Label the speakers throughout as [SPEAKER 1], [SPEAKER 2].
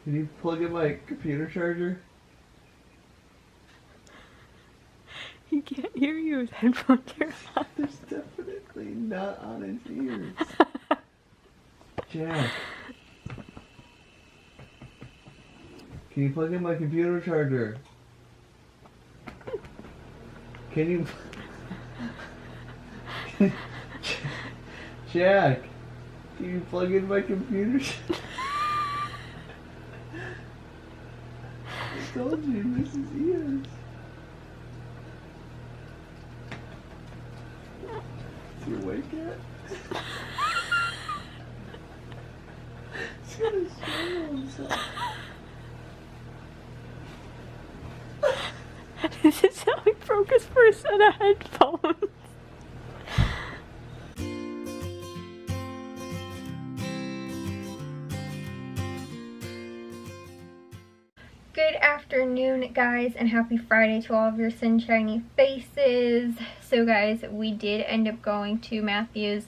[SPEAKER 1] Can you plug in my computer charger?
[SPEAKER 2] He can't hear you with headphones on.
[SPEAKER 1] There's definitely not on his ears. Jack. Can you plug in my computer charger? Can you... Jack, can you plug in my computer charger? I told you, this is ears. Is he awake yet? He's gonna strangle himself.
[SPEAKER 2] This is how he broke his first set of headphones. Good afternoon, guys, and happy Friday to all of your sunshiny faces. So guys, we did end up going to Matthew's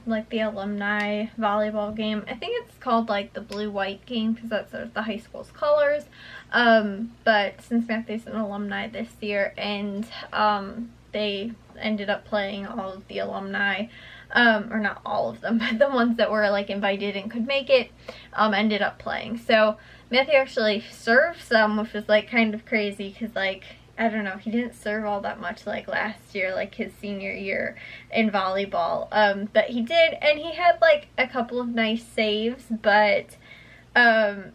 [SPEAKER 2] like the alumni volleyball game. I think it's called like the blue-white game because that's the high school's colors. But since Matthew's an alumni this year, and they ended up playing all of the alumni, or not all of them, but the ones that were like invited and could make it, ended up playing. So Matthew actually served some, which was like kind of crazy because, like, I don't know, he didn't serve all that much like last year, like his senior year in volleyball. But he did, and he had like a couple of nice saves, but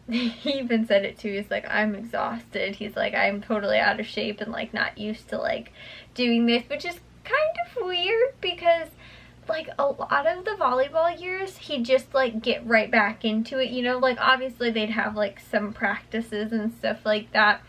[SPEAKER 2] he even said it too. He's like, I'm exhausted. He's like, I'm totally out of shape and like not used to like doing this, which is kind of weird because like a lot of the volleyball years he'd just like get right back into it, you know, like obviously they'd have like some practices and stuff like that,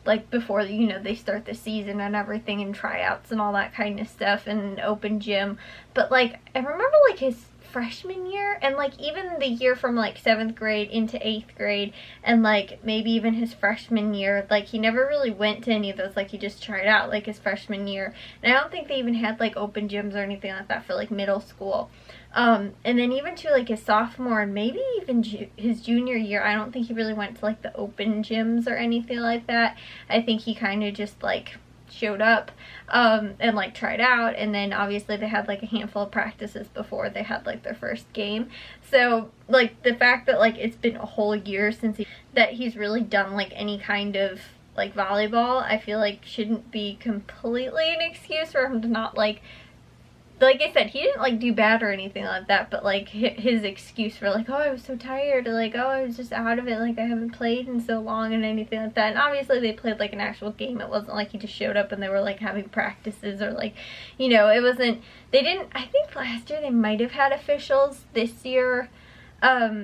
[SPEAKER 2] like before, you know, they start the season and everything, and tryouts and all that kind of stuff, and an open gym. But like I remember like his freshman year, and like even the year from like 7th grade into 8th grade, and like maybe even his freshman year, like he never really went to any of those. Like he just tried out like his freshman year, and I don't think they even had like open gyms or anything like that for like middle school. And then even to like his sophomore and maybe even his junior year, I don't think he really went to like the open gyms or anything like that. I think he kind of just like showed up and like tried out, and then obviously they had like a handful of practices before they had like their first game. So like the fact that like it's been a whole year since he's really done like any kind of like volleyball, I feel like shouldn't be completely an excuse for him to not like I said, he didn't like do bad or anything like that, but like his excuse for like, oh, I was so tired, or like, oh, I was just out of it, like I haven't played in so long and anything like that. And obviously they played like an actual game. It wasn't like he just showed up and they were like having practices, or like, you know, it wasn't, they didn't, I think last year they might have had officials. This year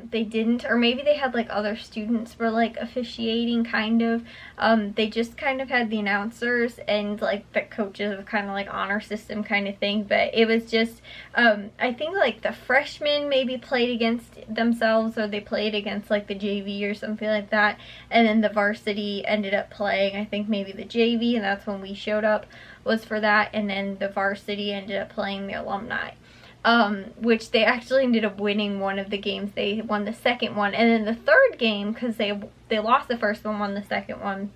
[SPEAKER 2] they didn't, or maybe they had like other students were like officiating kind of. They just kind of had the announcers and like the coaches of kind of like honor system kind of thing. But it was just I think like the freshmen maybe played against themselves, or they played against like the JV or something like that, and then the varsity ended up playing, I think maybe the JV, and that's when we showed up, was for that. And then the varsity ended up playing the alumni, which they actually ended up winning one of the games. They won the second one, and then the third game, because they lost the first one, won the second one,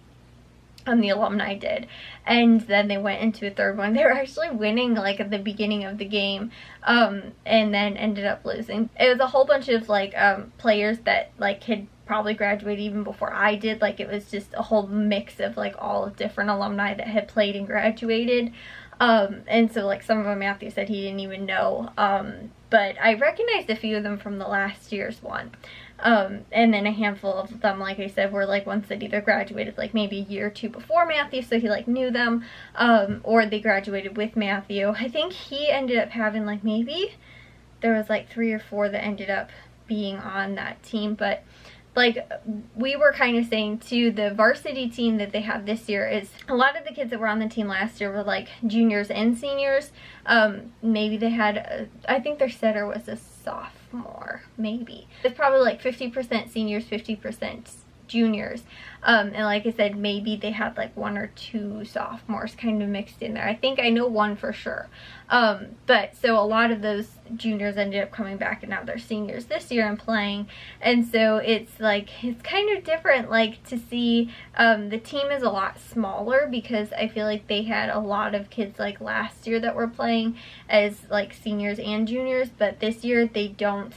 [SPEAKER 2] and the alumni did, and then they went into a third one. They were actually winning like at the beginning of the game, and then ended up losing. It was a whole bunch of like players that like had probably graduated even before I did. Like it was just a whole mix of like all of different alumni that had played and graduated. And so like some of them Matthew said he didn't even know, but I recognized a few of them from the last year's one. And then a handful of them, like I said, were like ones that either graduated like maybe a year or two before Matthew, so he like knew them, or they graduated with Matthew. I think he ended up having like, maybe there was like 3 or 4 that ended up being on that team. But like we were kind of saying too, the varsity team that they have this year is a lot of the kids that were on the team last year were like juniors and seniors. Maybe they had I think their setter was a sophomore, maybe. It's probably like 50% seniors, 50% juniors. And like I said, maybe they had like 1 or 2 sophomores kind of mixed in there. I think I know 1 for sure. But so a lot of those juniors ended up coming back, and now they're seniors this year and playing. And so it's like, it's kind of different, like, to see, the team is a lot smaller because I feel like they had a lot of kids like last year that were playing as like seniors and juniors, but this year they don't.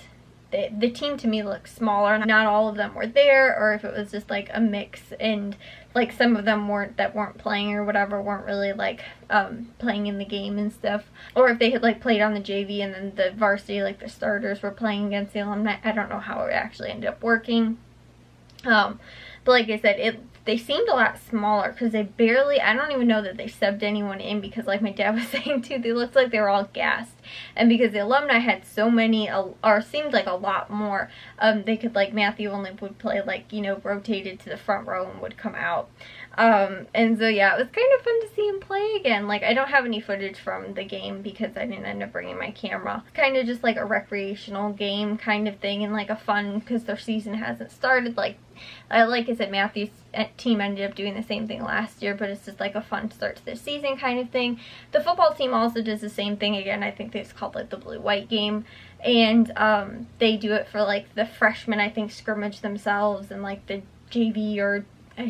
[SPEAKER 2] The team to me looks smaller. Not all of them were there, or if it was just like a mix, and like some of them weren't playing or whatever, weren't really like playing in the game and stuff, or if they had like played on the JV and then the varsity, like the starters, were playing against the alumni. I don't know how it actually ended up working. But like I said, they seemed a lot smaller because they barely, I don't even know that they subbed anyone in, because like my dad was saying too, they looked like they were all gassed. And because the alumni had so many, or seemed like a lot more, they could, like, Matthew only would play, like, you know, rotated to the front row and would come out. And so yeah, it was kind of fun to see him play again. Like, I don't have any footage from the game because I didn't end up bringing my camera. Kind of just like a recreational game kind of thing, and like a fun, because their season hasn't started. Like I said, Matthew's team ended up doing the same thing last year, but it's just like a fun start to the season kind of thing. The football team also does the same thing. Again, I think it's called like the blue-white game, and they do it for like the freshmen, I think, scrimmage themselves, and like the JV or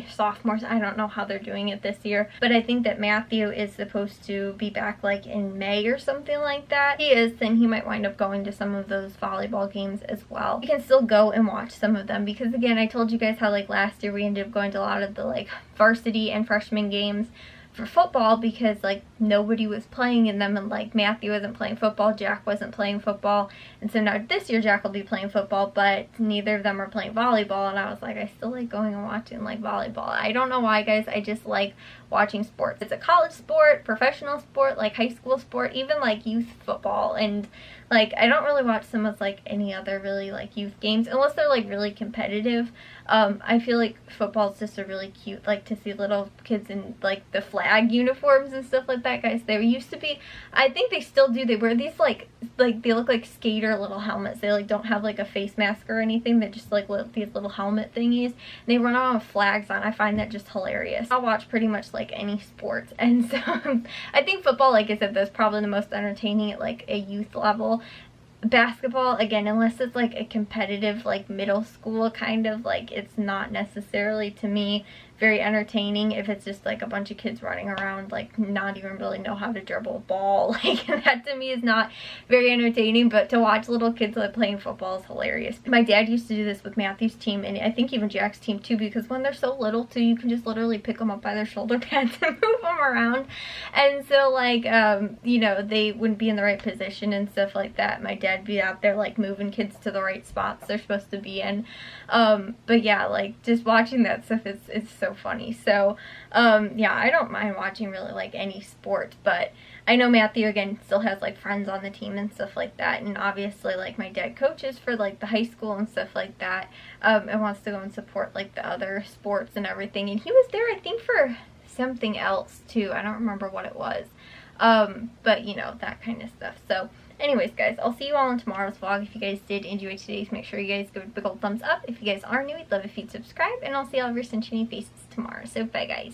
[SPEAKER 2] sophomores. I don't know how they're doing it this year, but I think that Matthew is supposed to be back like in May or something like that. He is, then he might wind up going to some of those volleyball games as well. You can still go and watch some of them, because again, I told you guys how like last year we ended up going to a lot of the like varsity and freshman games for football, because like nobody was playing in them, and like Matthew wasn't playing football, Jack wasn't playing football, and so now this year Jack will be playing football, but neither of them are playing volleyball. And I was like, I still like going and watching like volleyball. I don't know why, guys, I just like watching sports. It's a college sport, professional sport, like high school sport, even like youth football. And like, I don't really watch some of like any other really like youth games unless they're like really competitive. I feel like football's just a really cute, like, to see little kids in like the flag uniforms and stuff like that, guys. There used to be, I think they still do, they wear these like they look like skater little helmets. They like don't have like a face mask or anything. They're just like these little helmet thingies, and they run around with flags on. I find that just hilarious. I'll watch pretty much like any sport, and so I think football, like I said, that's probably the most entertaining at like a youth level. Basketball, again, unless it's like a competitive like middle school kind of, like, it's not necessarily to me very entertaining. If it's just like a bunch of kids running around like not even really know how to dribble a ball, like, that to me is not very entertaining. But to watch little kids like playing football is hilarious. My dad used to do this with Matthew's team, and I think even Jack's team too, because when they're so little too, you can just literally pick them up by their shoulder pads and move them around. And so like you know, they wouldn't be in the right position and stuff like that. My dad be out there like moving kids to the right spots they're supposed to be in. But yeah, like, just watching that stuff is so funny. So yeah, I don't mind watching really like any sport, but I know Matthew, again, still has like friends on the team and stuff like that, and obviously like my dad coaches for like the high school and stuff like that, and wants to go and support like the other sports and everything. And he was there, I think, for something else too. I don't remember what it was, but you know, that kind of stuff. So anyways, guys, I'll see you all in tomorrow's vlog. If you guys did enjoy today's, make sure you guys give it a big old thumbs up. If you guys are new, we'd love if you'd subscribe, and I'll see all of your sunshiny faces tomorrow. So bye, guys.